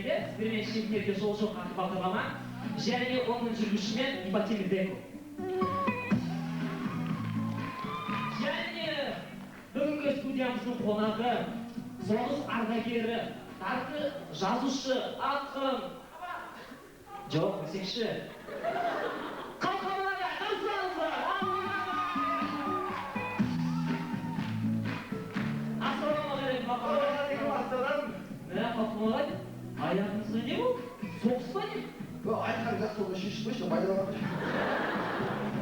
Ақтөбеде сіздермен шетінерге жол жоқ атты бағдарлама және оның жүргізушімен Ипатемир Деко. Және бүгінгі студиямыздың қонағы соғыс ардагері, дарынды жазушы, ақын. Жоқ, өсекші. Қалқамаға қарсаңыздар. Ассалаумағалейкум, Қалқамаға. Қалқамаға, аяғыңызда не болды? Соғыс па не? Айтқан жақсы оны шешіп қойшы, байланады.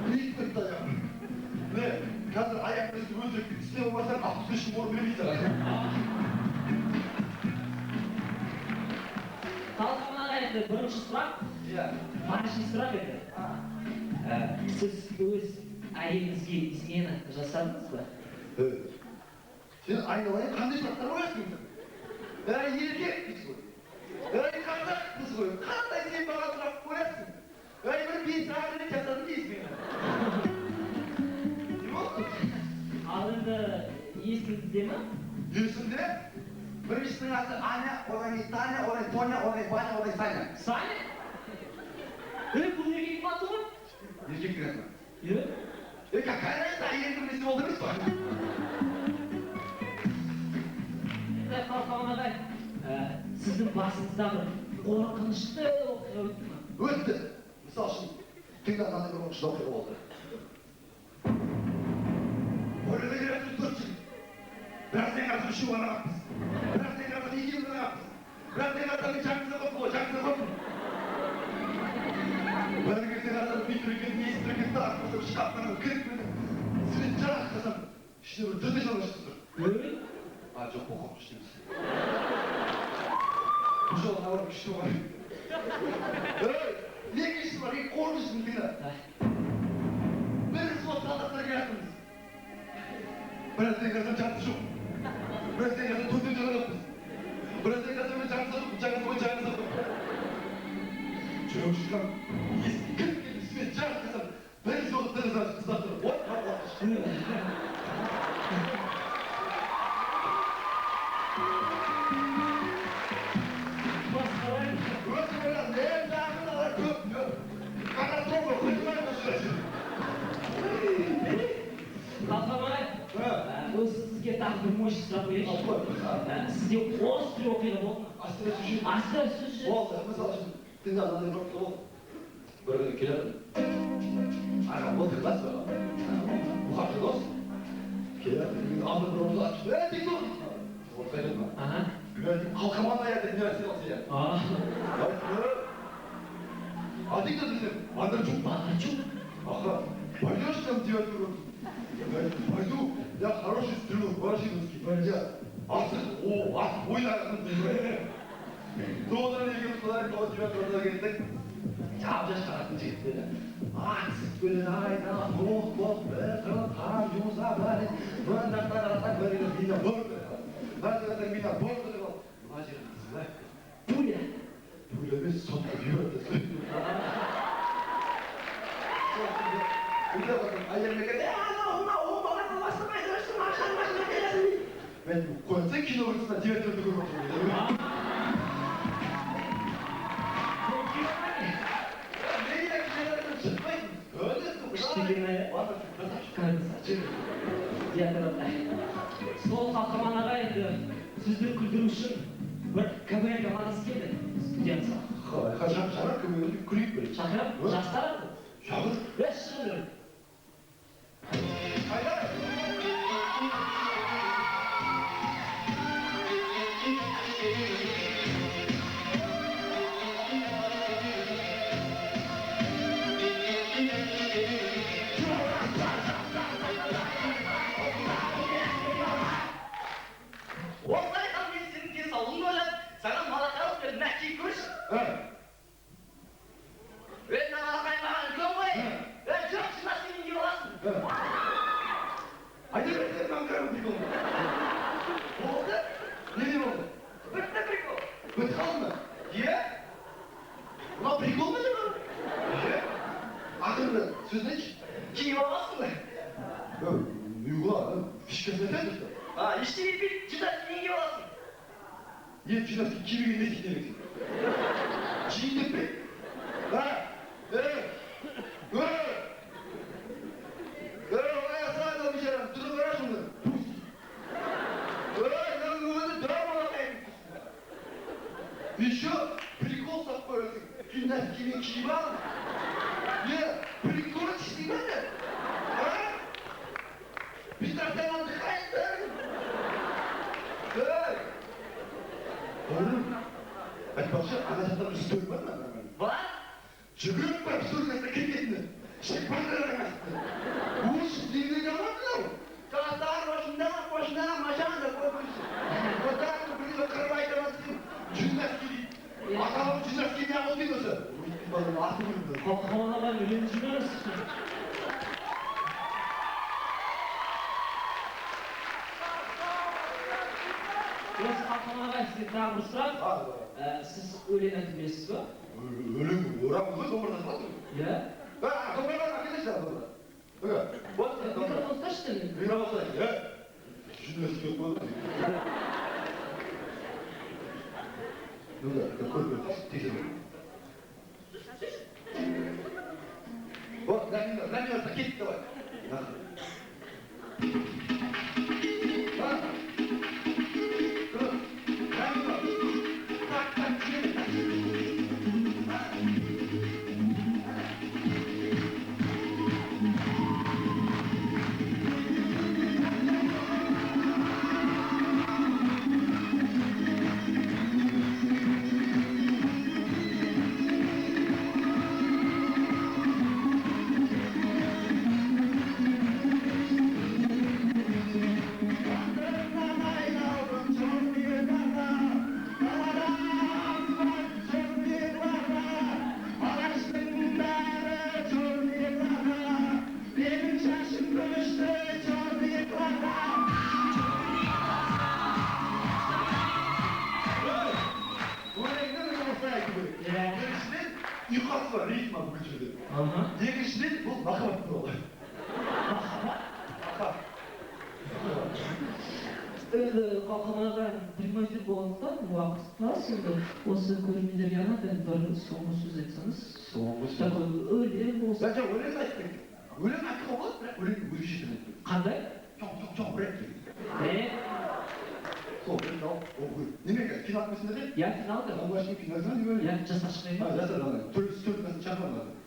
Биік кетті аяғым. Қазір аяқыңызды өлтіріп істеп болмасаң, автобустың орын бермейді. Қалқамаға енді бірінші сұрақ. Важный сұрақ еді. Сіз өз әйеліңізге измена жасадыңыз ба? Сен айналайын қандай сұрақтар қоясың? Еркекпіз ғой. Қазақпыз ғой. Қандай сен маған сұрақ қоясың? Бір 5 сағат жасадым дейсің мені. Не болды? Ал енді есіңізде ме? Есімде? Біріншісінің аты Аня, одан кейін Таня, одан Тоня, одан Ваня, одан Саня. Саня? Бұл еркектің аты ғой? Еркектің аты ма? Какая разница, әйелдің несі болды емес па? Қалқаман ағай, сіздің басыңыздағы қорқынышты оқиға өтті ме? Өтті. Мысал үшін, тыңдағандай бір қорқынышты оқиға болды. Ойлана келетін 4 жігіт. Біраздан қазір үшеу ғана қаппыз. Біраздан қазір екеуі ғана қаппыз. Біраздан қазір жаңсына қоппы ғой, жаңсына қоппы. Бір кезде қазір бүйтірген, естірген, тағып шкаптан кіріп мені. Свет жарақ қазір. Ішіне бір жүрді жала шықты тұр. Жоқ, бұл қорқынышты емес. Бұл жолы ауыр күшті бар. Екіншісі бар, қорқыныштың тыңда. Бір сол солдаттар келатырмыз. Біраздан қазір жарты жоқ. Біраздан қазір төтенде қалаппыз. Біраздан қазір мен жаңа жүріп шыққан ескі кіріп келді, свет жарық қазір. Бір жолы терезаны қыздар тұр. Ой, қорқынышты. Қалқаман ағай, сізге тағы бір мощный сұрақ қояйыншы. Сізде острый оқиға болды ма? Астыры сүйші. Астыры сүйші. Болды, мысал үшін, тыңдағандай бір болды. Бір күні келеді. Ағам отырғас ба? Бұқашы дос. Келеді, алды бір орынға атып, диктор! Орта келді ма? Қалқаман аяды, не нәрсе осы я? А диктор десем, Андрчук. Андрчук? Ага, пойдешь там 9-й рот? Пойду, я хороший стрелок, Ворошиловский. Я ойнағым дейді. Додан егем солай, 9-й ротқа келдік. Жап жасқаратын жігіт деді. Атсыз көлін айдан, оқ, бір қырын тарам жұмыса бәрі. Бұдан жақтан қарасаң бәрі мина бор деп қалды. Мына қарасаң мина бор деп қалды. Мына жерін қызылай. Пуля? Пуля емес, соққы бүйірді. Үйде бақым, әйеліме келді, мен қойынсай кино көрсінен директорды көріп отырмын. Неге кинолардан шықпайтын? Іштегені диаторлар. Сол Қалқаман ағай енді сізді күлдіру үшін бір КВН командасы келді студентқа. Шақырып көмегінде күлейік бөлек. Шақырып, жастар аты? Шақыр. Шығыңдар. Ет жинасың, кемеге не істейін Жиын деп пе? Аясайда бейшарам, тұрып қарашы мұны. Еще прикол такой, гимнастиками киевал. Нет, прикольчик не надо. Питер там отдыхает, да? Айтпақшы, ана жақтан үстөй бар ма? Бар? Жүгіріп барып сургасына кететіні. Шекпарлар арасында. Уш, неге жаман мынау? Тағаттар башында машинада көрмейсің. Отағын бірді қырып айтамасың. Жүннаски дейді. Аталығы жүннаски не ағыл дейді осы. Өйттің балым аты көрінді. Қалқаманаға үйреніп жүрмеңіз. Осы қалқаманаға сізден тағы бір сұрақ. Сіз өлең айтып білесіз ба? Өлең орап ғой, домбырдан салдың. Иә? Домбырдан әкелесіз домбырдан. Микрофон ұсташы деді. Микрофон ұсташы, жүннаски қойды. Ну да, какой тихий. Вот, на меня закинь, давай. Yukarısı var, ritma bu kültürde. Екіншіден бұл махаббат туралы. Махаббат? Енді қалқаманаға прямой эфир болғандықтан уақыт аз енді осы көрермендерге арнап енді бір соңғы сөз айтсаңыз. Соңғы сөз? Өлең болсын. Жоқ, өлең айттың. Өлең айтуға болады, бірақ өлең өзгеше айтты. Қандай? Жоқ, бір айтты. Сол, бір оқы. Немеге, финал месінде де? Иә, финалда. Алғашқы финалда не өлең? Иә, жасап шығайын ба? Жасап, төрт шақырмады.